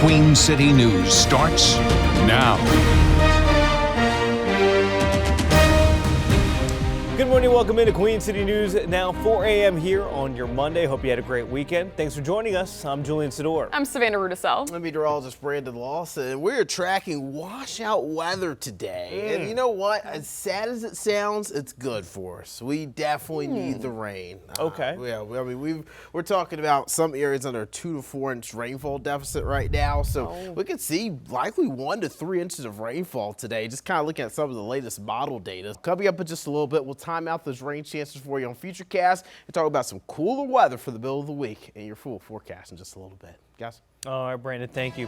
Queen City News starts now. Good morning, welcome into Queen City News, now 4 a.m. here on your Monday. Hope you had a great weekend. Thanks for joining us. I'm Julian Sador. I'm Savannah Rudisell. I'm meteorologist Brandon Lawson. We're tracking washout weather today. And you know what? As sad as it sounds, it's good for us. We definitely need the rain. Okay. We're talking about some areas under a 2 to 4 inch rainfall deficit right now. So we could see likely 1 to 3 inches of rainfall today. Just kind of looking at some of the latest model data. Coming up in just a little bit, we'll time out those rain chances for you on Futurecast and talk about some cooler weather for the middle of the week in your full forecast in just a little bit. Guys? All right, Brandon, thank you.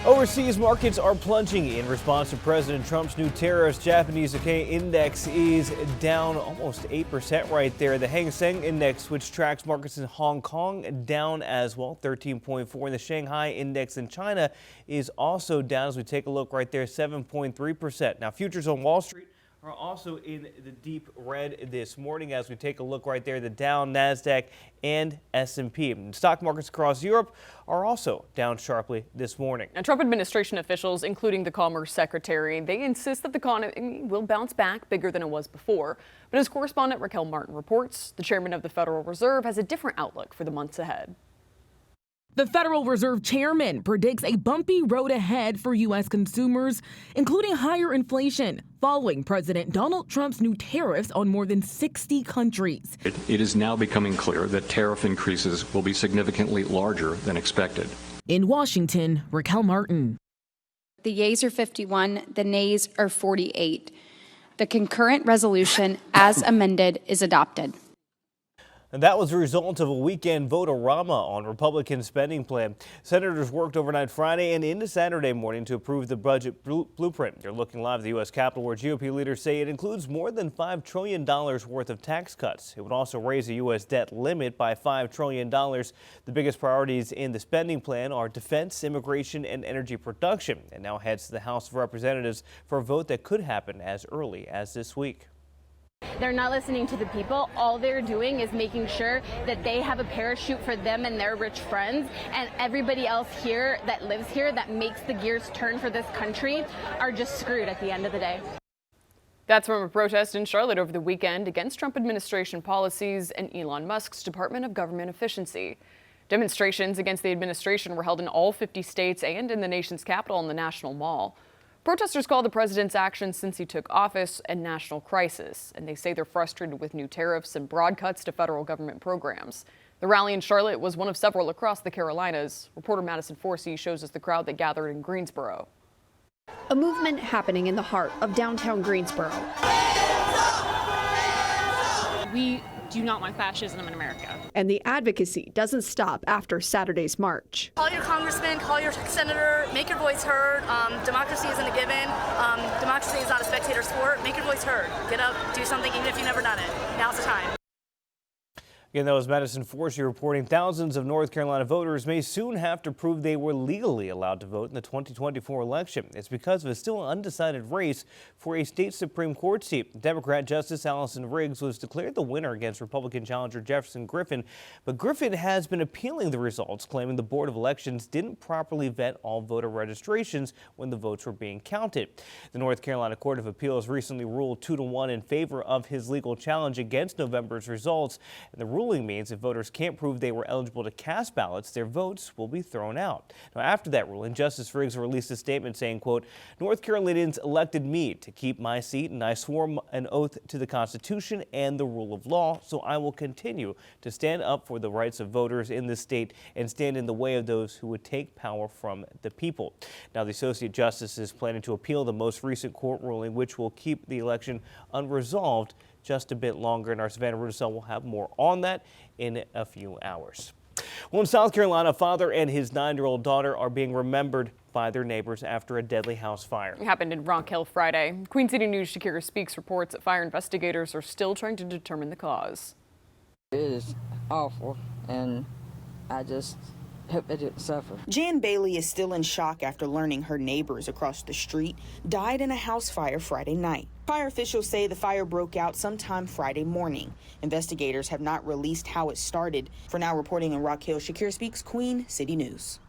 Overseas markets are plunging in response to President Trump's new tariffs. Japanese Nikkei index is down almost 8% right there. The Hang Seng index, which tracks markets in Hong Kong, down as well, 13.4. And the Shanghai index in China is also down as we take a look right there, 7.3%. Now, futures on Wall Street are also in the deep red this morning as we take a look right there. The Dow, NASDAQ, and S&P. Stock markets across Europe are also down sharply this morning. Now, Trump administration officials, including the Commerce Secretary, they insist that the economy will bounce back bigger than it was before. But as correspondent Raquel Martin reports, the chairman of the Federal Reserve has a different outlook for the months ahead. The Federal Reserve chairman predicts a bumpy road ahead for U.S. consumers, including higher inflation, following President Donald Trump's new tariffs on more than 60 countries. It is now becoming clear that tariff increases will be significantly larger than expected. In Washington, Raquel Martin. The yeas are 51, the nays are 48. The concurrent resolution, as amended, is adopted. And that was the result of a weekend vote-a-rama on Republican spending plan. Senators worked overnight Friday and into Saturday morning to approve the budget blueprint. They're looking live at the U.S. Capitol, where GOP leaders say it includes more than $5 trillion worth of tax cuts. It would also raise the U.S. debt limit by $5 trillion. The biggest priorities in the spending plan are defense, immigration, and energy production. And now heads to the House of Representatives for a vote that could happen as early as this week. They're not listening to the people. All they're doing is making sure that they have a parachute for them and their rich friends, and everybody else here that lives here that makes the gears turn for this country are just screwed at the end of the day. That's from a protest in Charlotte over the weekend against Trump administration policies and Elon Musk's Department of Government Efficiency. Demonstrations against the administration were held in all 50 states and in the nation's capital and the National Mall. Protesters call the president's actions since he took office a national crisis, and they say they're frustrated with new tariffs and broad cuts to federal government programs. The rally in Charlotte was one of several across the Carolinas. Reporter Madison Forsey shows us the crowd that gathered in Greensboro. A movement happening in the heart of downtown Greensboro. We do not want fascism in America. And the advocacy doesn't stop after Saturday's march. Call your congressman, call your senator, make your voice heard. Democracy isn't a given. Democracy is not a spectator sport. Make your voice heard. Get up, do something, even if you've never done it. Now's the time. Again, that was Madison Forsey reporting thousands of North Carolina voters may soon have to prove they were legally allowed to vote in the 2024 election. It's because of a still undecided race for a state Supreme Court seat. Democrat Justice Allison Riggs was declared the winner against Republican challenger Jefferson Griffin, but Griffin has been appealing the results, claiming the Board of Elections didn't properly vet all voter registrations when the votes were being counted. The North Carolina Court of Appeals recently ruled 2-1 in favor of his legal challenge against November's results, and the ruling means if voters can't prove they were eligible to cast ballots, their votes will be thrown out. Now, after that ruling, Justice Riggs released a statement saying, quote, "North Carolinians elected me to keep my seat, and I swore an oath to the Constitution and the rule of law, so I will continue to stand up for the rights of voters in this state and stand in the way of those who would take power from the people." Now, the Associate Justice is planning to appeal the most recent court ruling, which will keep the election unresolved just a bit longer, and our Savannah Rudisell will have more on that in a few hours. Well, in South Carolina, a father and his 9-year-old daughter are being remembered by their neighbors after a deadly house fire. It happened in Rock Hill Friday. Queen City News' Shakira Speaks reports that fire investigators are still trying to determine the cause. It is awful, and I just hope they didn't suffer. Jan Bailey is still in shock after learning her neighbors across the street died in a house fire Friday night. Fire officials say the fire broke out sometime Friday morning. Investigators have not released how it started. For now, reporting in Rock Hill, Shakira Speaks, Queen City News.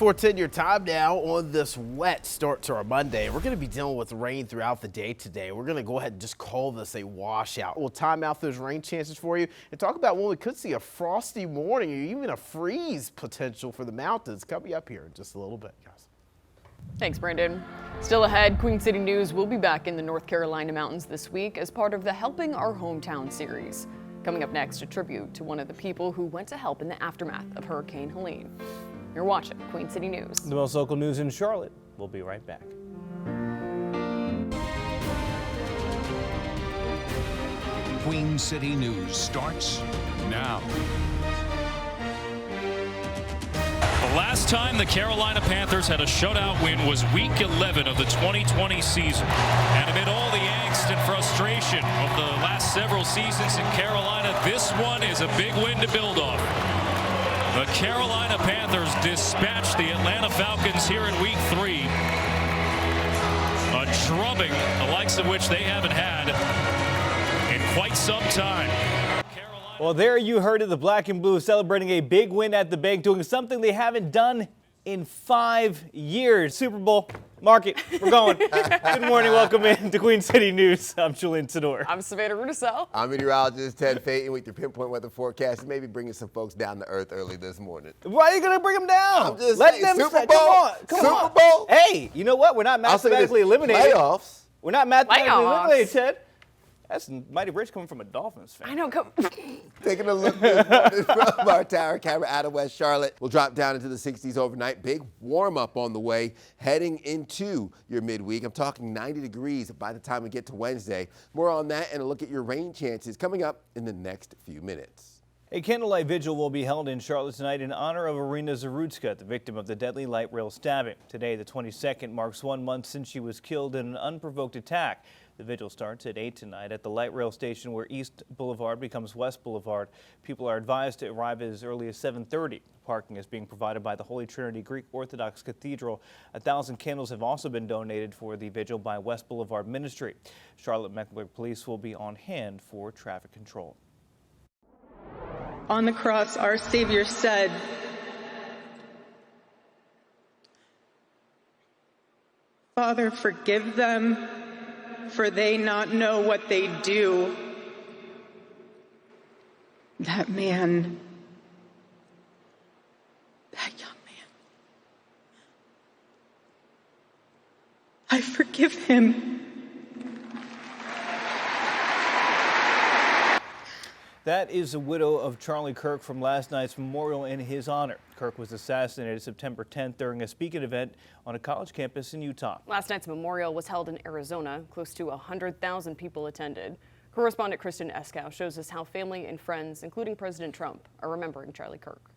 4:10 your time now on this wet start to our Monday. We're going to be dealing with rain throughout the day today. We're going to go ahead and just call this a washout. We'll time out those rain chances for you and talk about when we could see a frosty morning or even a freeze potential for the mountains coming up here in just a little bit, guys. Thanks, Brandon. Still ahead, Queen City News will be back in the North Carolina mountains this week as part of the Helping Our Hometown series. Coming up next, a tribute to one of the people who went to help in the aftermath of Hurricane Helene. You're watching Queen City News. The most local news in Charlotte. We'll be right back. Queen City News starts now. The last time the Carolina Panthers had a shutout win was Week 11 of the 2020 season. And amid all the angst and frustration of the last several seasons in Carolina, this one is a big win to build off. The Carolina Panthers dispatched the Atlanta Falcons here in Week 3. A drubbing, the likes of which they haven't had in quite some time. Well, there you heard it, the Black and Blue celebrating a big win at the bank, doing something they haven't done in 5 years. Super Bowl, mark it, we're going. Good morning, welcome in to Queen City News. I'm Julian Tedor. I'm Savannah Rudisell. I'm meteorologist Ted Payton with your pinpoint weather forecast and maybe bringing some folks down to earth early this morning. Why are you going to bring them down? I'm just Let saying, them Super Bowl. Come on. Hey, you know what? We're not mathematically eliminated. Playoffs. We're not mathematically eliminated, Ted. That's mighty rich coming from a Dolphins fan. I know. Taking a look this morning from our tower camera out of West Charlotte. We'll drop down into the 60s overnight. Big warm up on the way heading into your midweek. I'm talking 90 degrees by the time we get to Wednesday. More on that and a look at your rain chances coming up in the next few minutes. A candlelight vigil will be held in Charlotte tonight in honor of Irina Zarutska, the victim of the deadly light rail stabbing. Today, the 22nd, marks 1 month since she was killed in an unprovoked attack. The vigil starts at 8 tonight at the light rail station where East Boulevard becomes West Boulevard. People are advised to arrive as early as 7:30. Parking is being provided by the Holy Trinity Greek Orthodox Cathedral. 1,000 candles have also been donated for the vigil by West Boulevard Ministry. Charlotte-Mecklenburg Police will be on hand for traffic control. On the cross, our Savior said, "Father, forgive them, for they not know what they do." That man, that young man, I forgive him. That is the widow of Charlie Kirk from last night's memorial in his honor. Kirk was assassinated September 10th during a speaking event on a college campus in Utah. Last night's memorial was held in Arizona. Close to 100,000 people attended. Correspondent Kristen Eskow shows us how family and friends, including President Trump, are remembering Charlie Kirk.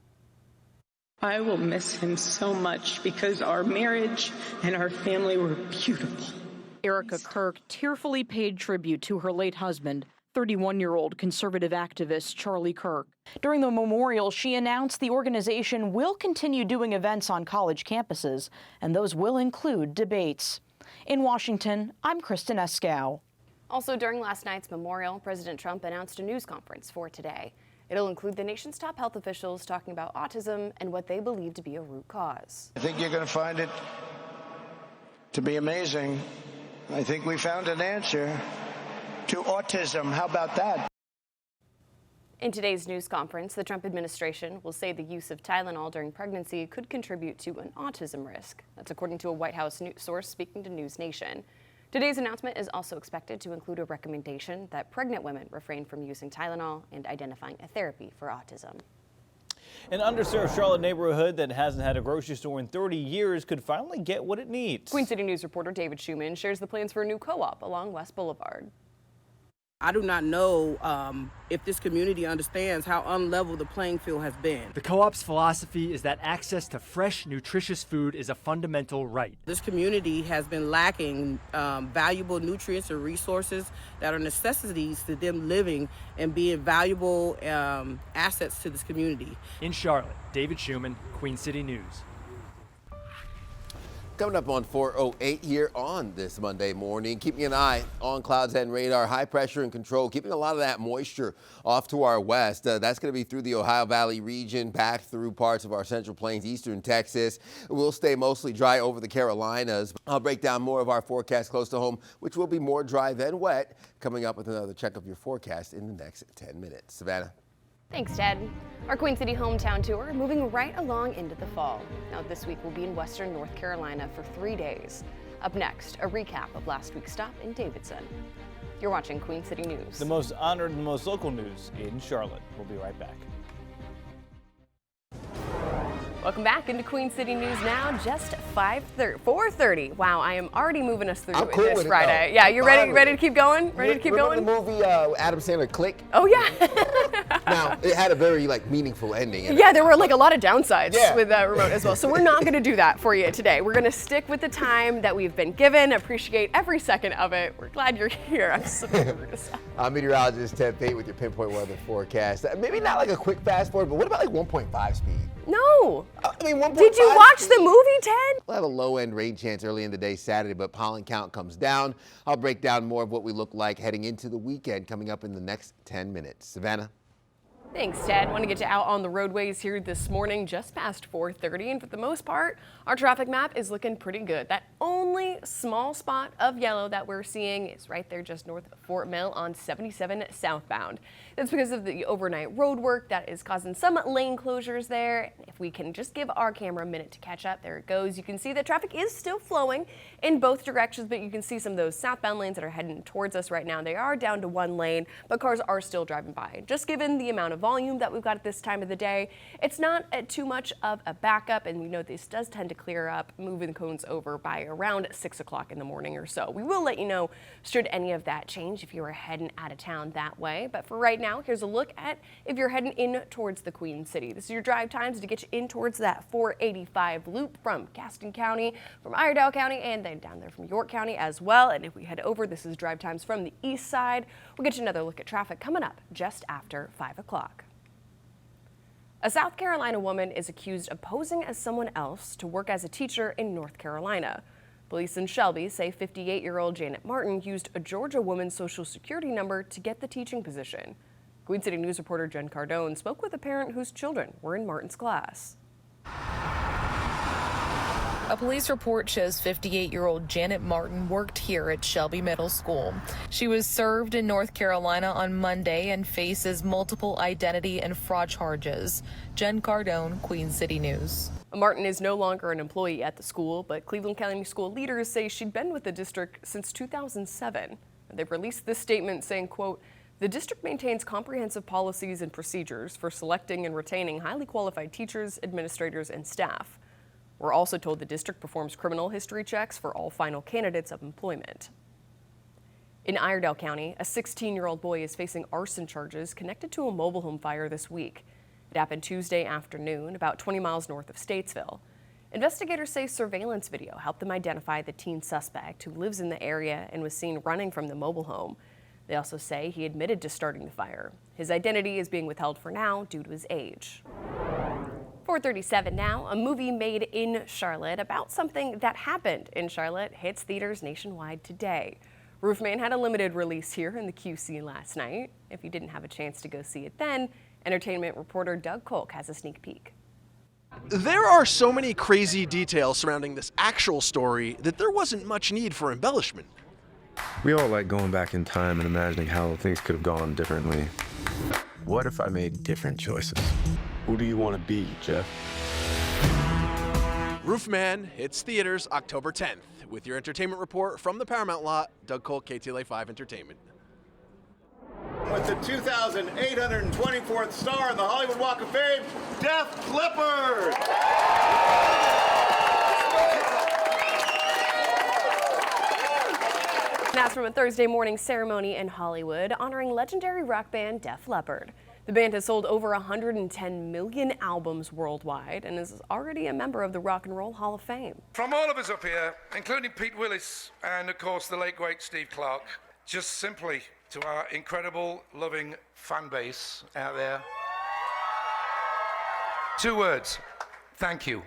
I will miss him so much because our marriage and our family were beautiful. Erica Kirk tearfully paid tribute to her late husband, 31-year-old conservative activist Charlie Kirk. During the memorial, she announced the organization will continue doing events on college campuses, and those will include debates. In Washington, I'm Kristen Eskow. Also during last night's memorial, President Trump announced a news conference for today. It'll include the nation's top health officials talking about autism and what they believe to be a root cause. I think you're going to find it to be amazing. I think we found an answer to autism. How about that? In today's news conference, the Trump administration will say the use of Tylenol during pregnancy could contribute to an autism risk. That's according to a White House news source speaking to News Nation. Today's announcement is also expected to include a recommendation that pregnant women refrain from using Tylenol and identifying a therapy for autism. An underserved Charlotte neighborhood that hasn't had a grocery store in 30 years could finally get what it needs. Queen City News reporter David Schumann shares the plans for a new co-op along West Boulevard. I do not know if this community understands how unlevel the playing field has been. The co-op's philosophy is that access to fresh, nutritious food is a fundamental right. This community has been lacking valuable nutrients and resources that are necessities to them living and being valuable assets to this community. In Charlotte, David Schumann, Queen City News. Coming up on 4:08 here on this Monday morning, keeping an eye on clouds and radar, high pressure and control, keeping a lot of that moisture off to our west. That's going to be through the Ohio Valley region, back through parts of our Central Plains, eastern Texas. We'll stay mostly dry over the Carolinas. I'll break down more of our forecast close to home, which will be more dry than wet, coming up with another check of your forecast in the next 10 minutes. Savannah. Thanks, Ted. Our Queen City hometown tour moving right along into the fall. Now this week we'll be in western North Carolina for 3 days. Up next, a recap of last week's stop in Davidson. You're watching Queen City News. The most honored and the most local news in Charlotte. We'll be right back. Welcome back into Queen City News now, just 4:30. Wow, I am already moving us through cool this with Friday. It, yeah, you ready to keep going? Ready to keep going? Remember the movie Adam Sandler, Click? Oh yeah. Now, it had a very meaningful ending. Yeah, there were a lot of downsides with that remote as well. So we're not going to do that for you today. We're going to stick with the time that we've been given. Appreciate every second of it. We're glad you're here. I'm so nervous. I'm meteorologist Ted Pate with your pinpoint weather forecast. Maybe not like a quick fast forward, but what about 1.5 speed? No. I mean, 1.5. Did you watch the movie, Ted? We'll have a low-end rain chance early in the day Saturday, but pollen count comes down. I'll break down more of what we look like heading into the weekend coming up in the next 10 minutes. Savannah? Thanks, Ted. Want to get you out on the roadways here this morning, just past 4:30, and for the most part, our traffic map is looking pretty good. That only small spot of yellow that we're seeing is right there just north of Fort Mill on 77 southbound. That's because of the overnight road work that is causing some lane closures there. If we can just give our camera a minute to catch up, there it goes. You can see that traffic is still flowing in both directions, but you can see some of those southbound lanes that are heading towards us right now. They are down to one lane, but cars are still driving by. Just given the amount of volume that we've got at this time of the day, it's not too much of a backup, and we know this does tend to clear up, moving the cones over by around 6 o'clock in the morning or so. We will let you know should any of that change if you are heading out of town that way, but for right now, here's a look at if you're heading in towards the Queen City. This is your drive times to get you in towards that 485 loop from Gaston County, from Iredell County, and then down there from York County as well. And if we head over, this is drive times from the east side. We'll get you another look at traffic coming up just after 5 o'clock. A South Carolina woman is accused of posing as someone else to work as a teacher in North Carolina. Police in Shelby say 58-year-old Janet Martin used a Georgia woman's social security number to get the teaching position. Queen City News reporter Jen Cardone spoke with a parent whose children were in Martin's class. A police report shows 58-year-old Janet Martin worked here at Shelby Middle School. She was served in North Carolina on Monday and faces multiple identity and fraud charges. Jen Cardone, Queen City News. Martin is no longer an employee at the school, but Cleveland County school leaders say she'd been with the district since 2007. They've released this statement saying, quote, "The district maintains comprehensive policies and procedures for selecting and retaining highly qualified teachers, administrators, and staff. We're also told the district performs criminal history checks for all final candidates of employment." In Iredell County, a 16-year-old boy is facing arson charges connected to a mobile home fire this week. It happened Tuesday afternoon, about 20 miles north of Statesville. Investigators say surveillance video helped them identify the teen suspect who lives in the area and was seen running from the mobile home. They also say he admitted to starting the fire. His identity is being withheld for now due to his age. 4:37 now, a movie made in Charlotte about something that happened in Charlotte hits theaters nationwide today. Roofman had a limited release here in the QC last night. If you didn't have a chance to go see it then, entertainment reporter Doug Kolk has a sneak peek. There are so many crazy details surrounding this actual story that there wasn't much need for embellishment. We all like going back in time and imagining how things could have gone differently. What if I made different choices? Who do you want to be, Jeff? Roofman hits theaters October 10th. With your entertainment report from the Paramount lot, Doug Kolk, KTLA 5 Entertainment. With the 2,824th star in the Hollywood Walk of Fame, Def Leppard! That's from a Thursday morning ceremony in Hollywood honoring legendary rock band Def Leppard. The band has sold over 110 million albums worldwide and is already a member of the Rock and Roll Hall of Fame. From all of us up here, including Pete Willis and, of course, the late, great Steve Clark, just simply to our incredible, loving fan base out there, 2 words: thank you.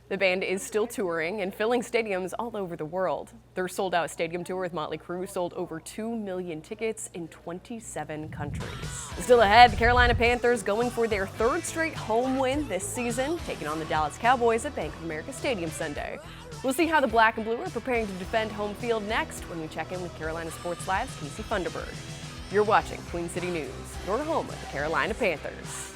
The band is still touring and filling stadiums all over the world. Their sold-out stadium tour with Motley Crue sold over 2 million tickets in 27 countries. Still ahead, the Carolina Panthers going for their third straight home win this season, taking on the Dallas Cowboys at Bank of America Stadium Sunday. We'll see how the Black and Blue are preparing to defend home field next when we check in with Carolina Sports Live's Casey Funderburg. You're watching Queen City News, your home of the Carolina Panthers.